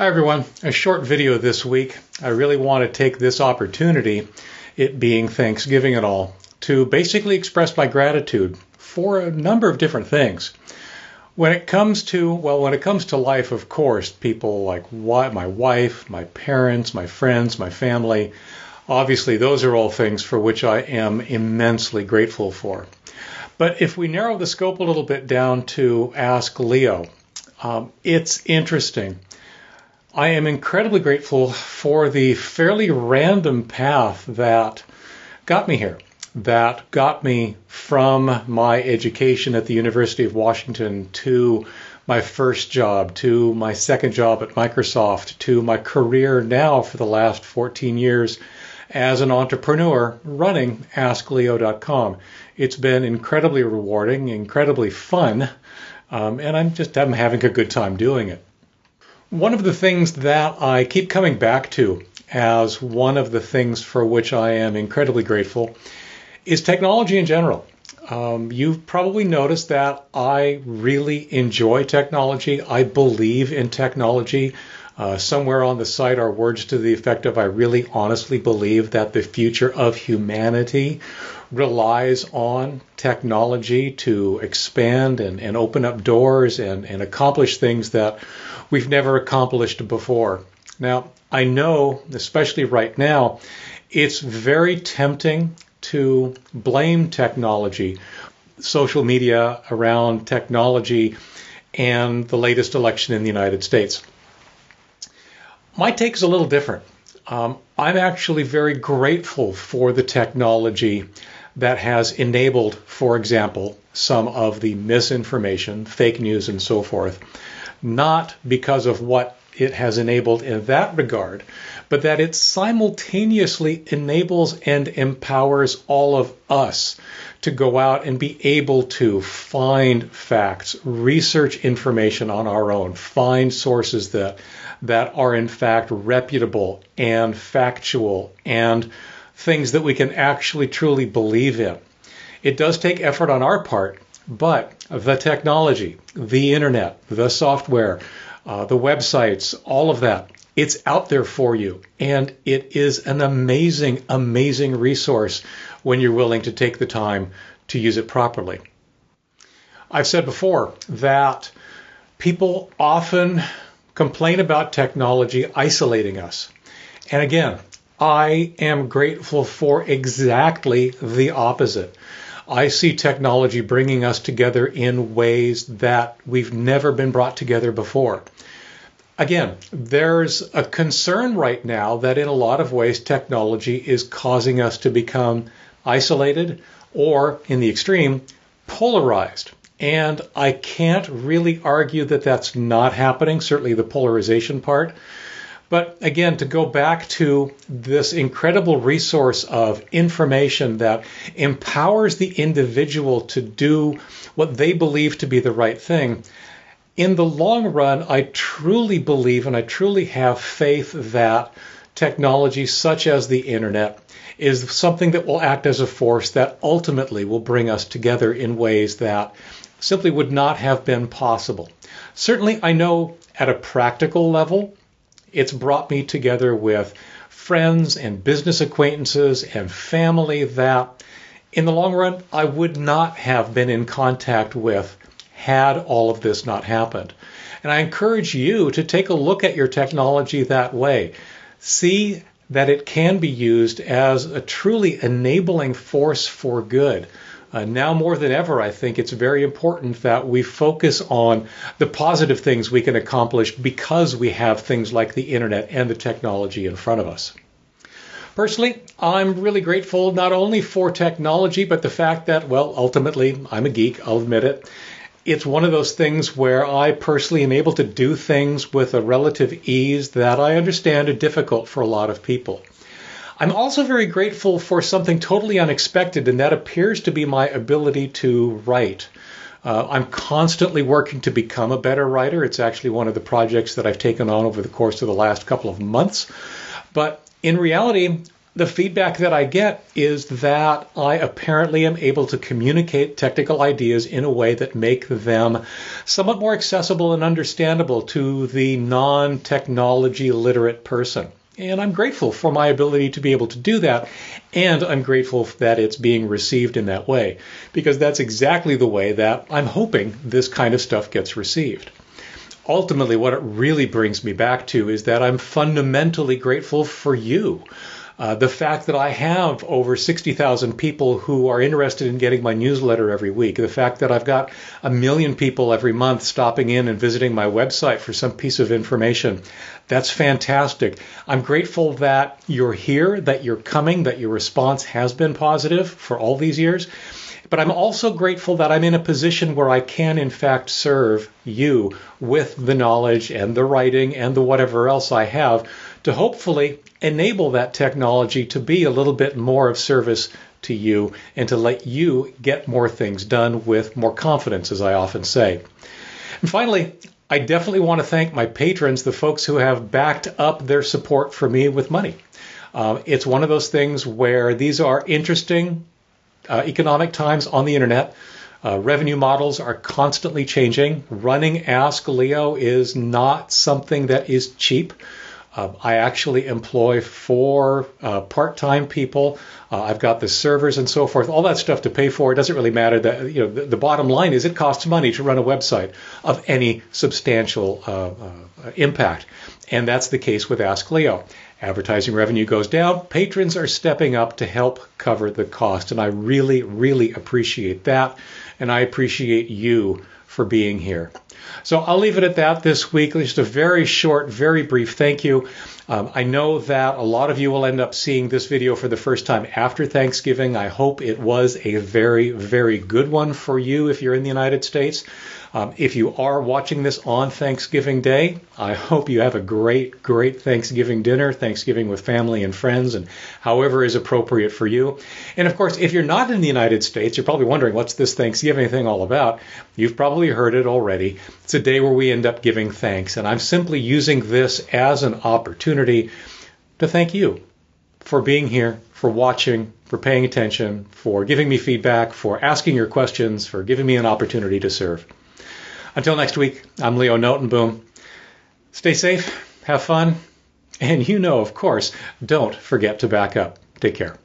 Hi everyone, a short video this week. I really want to take this opportunity, it being Thanksgiving and all, to basically express my gratitude for a number of different things. When it comes to life, of course, people like my wife, my parents, my friends, my family, obviously those are all things for which I am immensely grateful for. But if we narrow the scope a little bit down to Ask Leo, it's interesting. I am incredibly grateful for the fairly random path that got me here, that got me from my education at the University of Washington to my first job, to my second job at Microsoft, to my career now for the last 14 years as an entrepreneur running AskLeo.com. It's been incredibly rewarding, incredibly fun, and I'm having a good time doing it. One of the things that I keep coming back to as one of the things for which I am incredibly grateful is technology in general. You've probably noticed that I really enjoy technology. I believe in technology. Somewhere on the site are words to the effect of I really honestly believe that the future of humanity relies on technology to expand and open up doors and accomplish things that we've never accomplished before. Now, I know, especially right now, it's very tempting to blame technology, social media around technology, and the latest election in the United States. My take is a little different. I'm actually very grateful for the technology that has enabled, for example, some of the misinformation, fake news, and so forth. Not because of what it has enabled in that regard, but that it simultaneously enables and empowers all of us to go out and be able to find facts, research information on our own, find sources that are in fact reputable and factual and things that we can actually truly believe in. It does take effort on our part, but the technology, the internet, the software, the websites, all of that, it's out there for you. And it is an amazing, amazing resource when you're willing to take the time to use it properly. I've said before that people often complain about technology isolating us. And again, I am grateful for exactly the opposite. I see technology bringing us together in ways that we've never been brought together before. Again, there's a concern right now that in a lot of ways technology is causing us to become isolated or, in the extreme, polarized. And I can't really argue that that's not happening, certainly the polarization part. But again, to go back to this incredible resource of information that empowers the individual to do what they believe to be the right thing, in the long run, I truly believe and I truly have faith that technology such as the internet is something that will act as a force that ultimately will bring us together in ways that simply would not have been possible. Certainly, I know at a practical level, it's brought me together with friends and business acquaintances and family that, in the long run, I would not have been in contact with had all of this not happened. And I encourage you to take a look at your technology that way. See that it can be used as a truly enabling force for good. Now more than ever, I think it's very important that we focus on the positive things we can accomplish because we have things like the internet and the technology in front of us. Personally, I'm really grateful not only for technology, but the fact that, well, ultimately, I'm a geek, I'll admit it. It's one of those things where I personally am able to do things with a relative ease that I understand are difficult for a lot of people. I'm also very grateful for something totally unexpected, and that appears to be my ability to write. I'm constantly working to become a better writer. It's actually one of the projects that I've taken on over the course of the last couple of months. But in reality, The feedback that I get is that I apparently am able to communicate technical ideas in a way that make them somewhat more accessible and understandable to the non-technology literate person. And I'm grateful for my ability to be able to do that, and I'm grateful that it's being received in that way, because that's exactly the way that I'm hoping this kind of stuff gets received. Ultimately, what it really brings me back to is that I'm fundamentally grateful for you. The fact that I have over 60,000 people who are interested in getting my newsletter every week, the fact that I've got 1 million people every month stopping in and visiting my website for some piece of information, that's fantastic. I'm grateful that you're here, that you're coming, that your response has been positive for all these years. But I'm also grateful that I'm in a position where I can, in fact, serve you with the knowledge and the writing and the whatever else I have to hopefully enable that technology to be a little bit more of service to you and to let you get more things done with more confidence, as I often say. And finally, I definitely want to thank my patrons, the folks who have backed up their support for me with money. It's one of those things where these are interesting economic times on the internet. Revenue models are constantly changing. Running Ask Leo is not something that is cheap. I actually employ 4 part-time people. I've got the servers and so forth, all that stuff to pay for. It doesn't really matter. That the bottom line is it costs money to run a website of any substantial impact, and that's the case with Ask Leo. Advertising revenue goes down. Patrons are stepping up to help cover the cost, and I really, really appreciate that, and I appreciate you for being here. So I'll leave it at that this week. Just a very short, very brief thank you. I know that a lot of you will end up seeing this video for the first time after Thanksgiving. I hope it was a very, very good one for you if you're in the United States. If you are watching this on Thanksgiving Day, I hope you have a great, great Thanksgiving dinner, Thanksgiving with family and friends, and however is appropriate for you. And of course, if you're not in the United States, you're probably wondering, what's this Thanksgiving thing all about? You've probably heard it already. It's a day where we end up giving thanks, and I'm simply using this as an opportunity to thank you for being here, for watching, for paying attention, for giving me feedback, for asking your questions, for giving me an opportunity to serve. Until next week, I'm Leo Notenboom. Stay safe, have fun, and of course, don't forget to back up. Take care.